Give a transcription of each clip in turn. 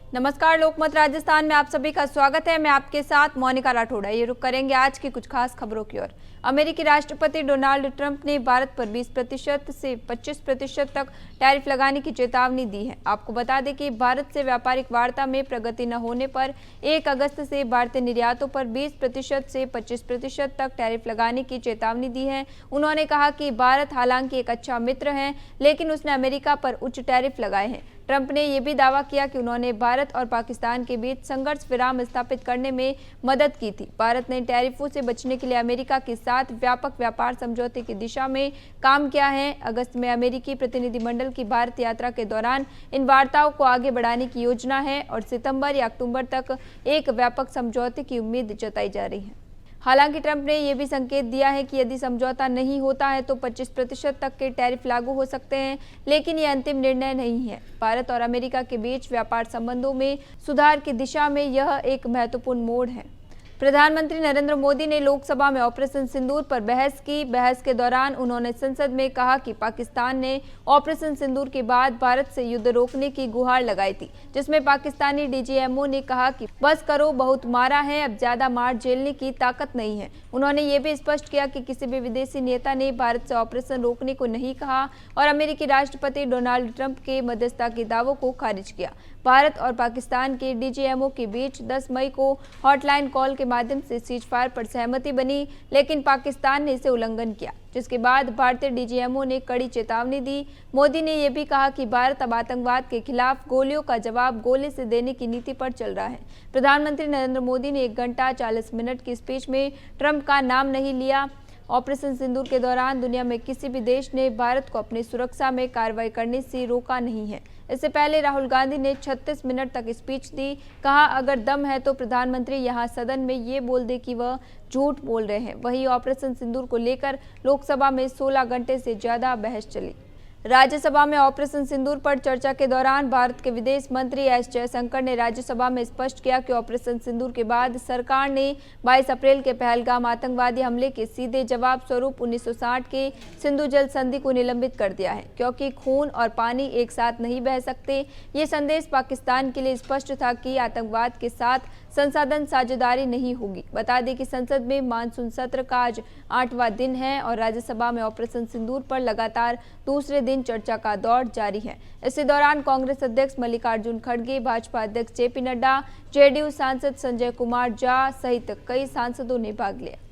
नमस्कार, लोकमत राजस्थान में आप सभी का स्वागत है। मैं आपके साथ मोनिका राठौड़ा। ये रुक करेंगे आज की कुछ खास खबरों की ओर। अमेरिकी राष्ट्रपति डोनाल्ड ट्रंप ने भारत पर 20% से 25% तक टैरिफ लगाने की चेतावनी दी है। आपको बता दें कि भारत से व्यापारिक वार्ता में प्रगति न होने पर 1 अगस्त से भारतीय निर्यातों पर 20% से 25% तक टैरिफ लगाने की चेतावनी दी है। उन्होंने कहा कि भारत हालांकि एक अच्छा मित्र है, लेकिन उसने अमेरिका पर उच्च टैरिफ लगाए हैं। ट्रंप ने यह भी दावा किया कि उन्होंने भारत और पाकिस्तान के बीच संघर्ष विराम स्थापित करने में मदद की थी। भारत ने टैरिफों से बचने के लिए अमेरिका के साथ व्यापक व्यापार समझौते की दिशा में काम किया है। अगस्त में अमेरिकी प्रतिनिधिमंडल की भारत यात्रा के दौरान इन वार्ताओं को आगे बढ़ाने की योजना है और सितंबर या अक्टूबर तक एक व्यापक समझौते की उम्मीद जताई जा रही है। हालांकि ट्रंप ने यह भी संकेत दिया है कि यदि समझौता नहीं होता है तो 25% तक के टैरिफ लागू हो सकते हैं, लेकिन यह अंतिम निर्णय नहीं है। भारत और अमेरिका के बीच व्यापार संबंधों में सुधार की दिशा में यह एक महत्वपूर्ण मोड़ है। प्रधानमंत्री नरेंद्र मोदी ने लोकसभा में ऑपरेशन सिंदूर पर बहस की। बहस के दौरान उन्होंने संसद में कहा कि पाकिस्तान ने ऑपरेशन सिंदूर के बाद भारत से युद्ध रोकने की गुहार लगाई थी, जिसमें पाकिस्तानी डीजीएमओ ने कहा कि बस करो, बहुत मारा है, अब ज्यादा मार झेलने की ताकत नहीं है। उन्होंने ये भी स्पष्ट किया कि किसी भी विदेशी नेता ने भारत से ऑपरेशन रोकने को नहीं कहा और अमेरिकी राष्ट्रपति डोनाल्ड ट्रंप के मध्यस्थता के दावों को खारिज किया। भारत और पाकिस्तान के डीजीएमओ के बीच 10 मई को हॉटलाइन कॉल के माध्यम से सीजफायर पर सहमति बनी, लेकिन पाकिस्तान ने इसे उल्लंघन किया, जिसके बाद भारतीय डीजीएमओ ने कड़ी चेतावनी दी। मोदी ने यह भी कहा कि भारत अब आतंकवाद के खिलाफ गोलियों का जवाब गोले से देने की नीति पर चल रहा है। प्रधानमंत्री नरेंद्र मोदी ने 1 घंटा 40 मिनट की स्पीच में ट्रंप का नाम नहीं लिया। ऑपरेशन सिंदूर के दौरान दुनिया में किसी भी देश ने भारत को अपनी सुरक्षा में कार्रवाई करने से रोका नहीं है। इससे पहले राहुल गांधी ने 36 मिनट तक स्पीच दी। कहा, अगर दम है तो प्रधानमंत्री यहां सदन में ये बोल दे कि वह झूठ बोल रहे हैं। वहीं ऑपरेशन सिंदूर को लेकर लोकसभा में 16 घंटे से ज्यादा बहस चली। राज्यसभा में ऑपरेशन सिंदूर पर चर्चा के दौरान भारत के विदेश मंत्री एस जयशंकर ने राज्यसभा में स्पष्ट किया कि ऑपरेशन सिंदूर के बाद सरकार ने 22 अप्रैल के पहलगाम आतंकवादी हमले के सीधे जवाब स्वरूप 1960 के सिंधु जल संधि को निलंबित कर दिया है, क्योंकि खून और पानी एक साथ नहीं बह सकते। ये संदेश पाकिस्तान के लिए स्पष्ट था कि आतंकवाद के साथ संसाधन साझेदारी नहीं होगी। बता दें कि संसद में मानसून सत्र का आज 8वां दिन है और राज्यसभा में ऑपरेशन सिंदूर पर लगातार दूसरे दिन चर्चा का दौर जारी है। इसी दौरान कांग्रेस अध्यक्ष मल्लिकार्जुन खड़गे, भाजपा अध्यक्ष जेपी नड्डा, जेडीयू सांसद संजय कुमार झा सहित कई सांसदों ने भाग लिया।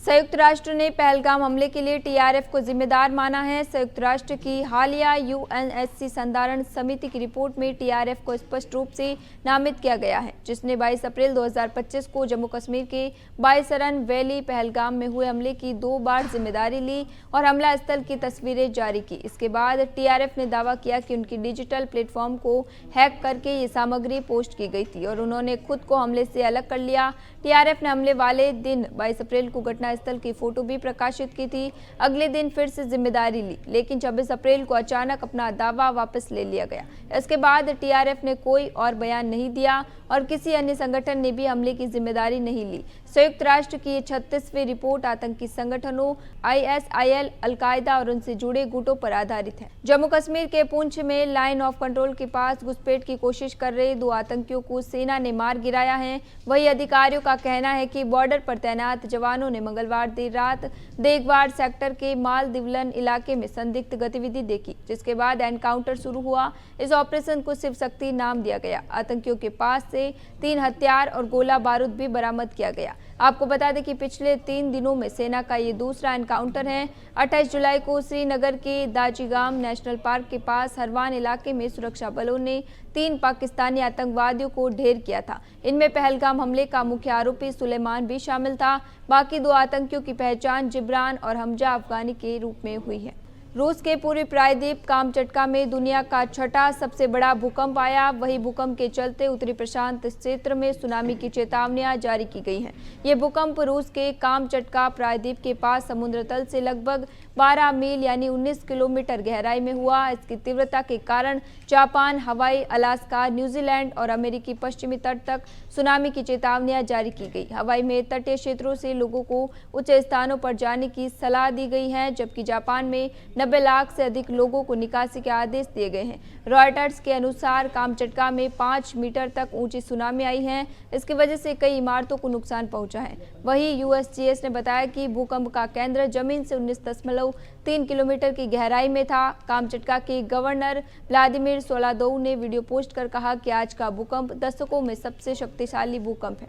संयुक्त राष्ट्र ने पहलगाम हमले के लिए टीआरएफ को जिम्मेदार माना है। संयुक्त राष्ट्र की हालिया यूएनएससी संधारण समिति की रिपोर्ट में टीआरएफ को स्पष्ट रूप से नामित किया गया है, जिसने 22 अप्रैल 2025 को जम्मू कश्मीर के बाईसरन वैली पहलगाम में हुए हमले की 2 बार जिम्मेदारी ली और हमला स्थल की तस्वीरें जारी की। इसके बाद टीआरएफ ने दावा किया कि उनकी डिजिटल प्लेटफॉर्म को हैक करके ये सामग्री पोस्ट की गई थी और उन्होंने खुद को हमले से अलग कर लिया। टीआरएफ ने हमले वाले दिन 22 अप्रैल को घटनास्थल की फोटो भी प्रकाशित की थी। अगले दिन फिर से जिम्मेदारी ली, लेकिन 26 अप्रैल को अचानक अपना दावा वापस ले लिया गया। इसके बाद टीआरएफ ने कोई और बयान नहीं दिया और किसी अन्य संगठन ने भी हमले की जिम्मेदारी नहीं ली। संयुक्त राष्ट्र की ये 36वीं रिपोर्ट आतंकी संगठनों आईएसआईएल, अलकायदा और उनसे जुड़े गुटों पर आधारित है। जम्मू कश्मीर के पुंछ में लाइन ऑफ कंट्रोल के पास घुसपैठ की कोशिश कर रहे 2 आतंकियों को सेना ने मार गिराया है। वही अधिकारियों का कहना है कि बॉर्डर पर तैनात जवानों ने मंगलवार देर रात देगवाड़ सेक्टर के मालदिवलन इलाके में संदिग्ध गतिविधि देखी, जिसके बाद एनकाउंटर शुरू हुआ। इस ऑपरेशन को शिव शक्ति नाम दिया गया। आतंकियों के पास से 3 हथियार और गोला बारूद भी बरामद किया गया। आपको बता दें कि पिछले 3 दिनों में सेना का ये दूसरा एनकाउंटर है। 28 जुलाई को श्रीनगर के दाजीगाम नेशनल पार्क के पास हरवान इलाके में सुरक्षा बलों ने 3 पाकिस्तानी आतंकवादियों को ढेर किया था। इनमें पहलगाम हमले का मुख्य आरोपी सुलेमान भी शामिल था। बाकी 2 आतंकियों की पहचान जिब्रान और हमजा अफगानी के रूप में हुई है। रूस के पूर्वी प्रायद्वीप कामचटका में दुनिया का 6ठा सबसे बड़ा भूकंप आया। वही भूकंप के चलते उत्तरी प्रशांत क्षेत्र में सुनामी की चेतावनियां जारी की गई हैं। ये भूकंप रूस के कामचटका प्रायद्वीप के पास समुद्र तल से लगभग 12 मील यानी 19 किलोमीटर गहराई में हुआ। इसकी तीव्रता के कारण जापान, हवाई, अलास्का, न्यूजीलैंड और अमेरिकी पश्चिमी तट तक सुनामी की चेतावनियां जारी की गई। हवाई में तटीय क्षेत्रों से लोगों को ऊंचे स्थानों पर जाने की सलाह दी गई है, जबकि जापान में 90 लाख से अधिक लोगों को निकासी के आदेश दिए गए हैं। रॉयटर्स के अनुसार कामचटका में 5 मीटर तक ऊंची सुनामी आई है। इसकी वजह से कई इमारतों को नुकसान पहुंचा है। वहीं यूएसजीएस ने बताया कि भूकंप का केंद्र जमीन से 19.3 किलोमीटर की गहराई में था। कामचटका के गवर्नर व्लादिमीर सोलादोव ने वीडियो पोस्ट कर कहा कि आज का भूकंप दशकों में सबसे शक्तिशाली भूकंप है।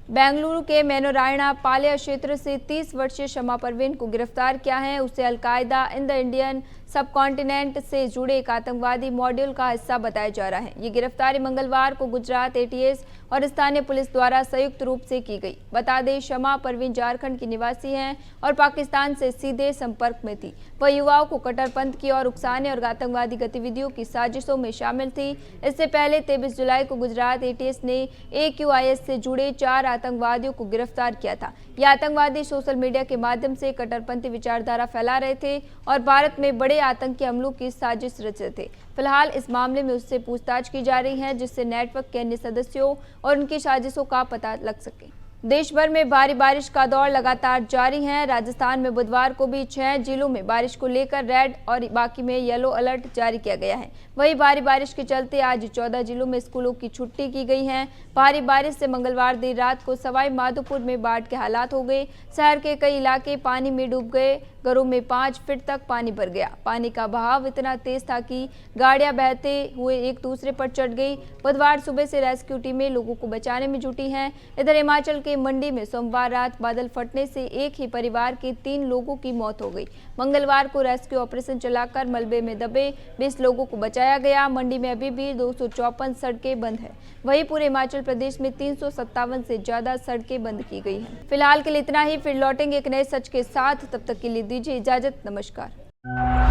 बेंगलुरु के मेनोरायणा पाल्या क्षेत्र से 30 वर्षीय शमा परवीन को गिरफ्तार किया है। उसे al Qaeda in the Indian subcontinent से जुड़े एक आतंकवादी मॉड्यूल का हिस्सा बताया जा रहा है। ये गिरफ्तारी मंगलवार को गुजरात एटीएस और स्थानीय पुलिस द्वारा संयुक्त रूप से की गई। बता दें, शमा परवीन झारखंड की निवासी हैं और पाकिस्तान से सीधे संपर्क में थी। वह युवाओं को कट्टरपंथ की ओर उकसाने और आतंकवादी गतिविधियों की साजिशों में शामिल थी। इससे पहले 23 जुलाई को गुजरात एटीएस ने AQIS से जुड़े 4 आतंकवादियों को गिरफ्तार किया था। ये आतंकवादी सोशल मीडिया के माध्यम से कट्टरपंथी विचारधारा फैला रहे थे और भारत में बड़े आतंकी हमलों की साजिश रच रहे थे। फिलहाल इस मामले में उससे पूछताछ की जा रही है, जिससे नेटवर्क के अन्य सदस्यों और उनकी साजिशों का पता लग सके। देश भर में भारी बारिश का दौर लगातार जारी है। राजस्थान में बुधवार को भी 6 जिलों में बारिश को लेकर रेड और बाकी में येलो अलर्ट जारी किया गया है। वहीं भारी बारिश के चलते आज 14 जिलों में स्कूलों की छुट्टी की गई है। भारी बारिश से मंगलवार देर रात को सवाई माधोपुर में बाढ़ के हालात हो गए। शहर के कई इलाके पानी में डूब गए। घरों में 5 फीट तक पानी भर गया। पानी का बहाव इतना तेज था कि गाड़ियां बहते हुए एक दूसरे पर चढ़ गई। बुधवार सुबह से रेस्क्यू टीमें लोगों को बचाने में जुटी हैं। इधर हिमाचल के मंडी में सोमवार रात बादल फटने से एक ही परिवार के 3 लोगों की मौत हो गई। मंगलवार को रेस्क्यू ऑपरेशन चलाकर मलबे में दबे 20 लोगों को बचाया गया। मंडी में अभी भी 254 सड़कें बंद है। वहीं पूरे हिमाचल प्रदेश में 357 से ज्यादा सड़कें बंद की गई हैं। फिलहाल के लिए इतना ही, फिर लौटेंगे एक नए सच के साथ। तब तक के लिए दीजिए इजाजत। नमस्कार।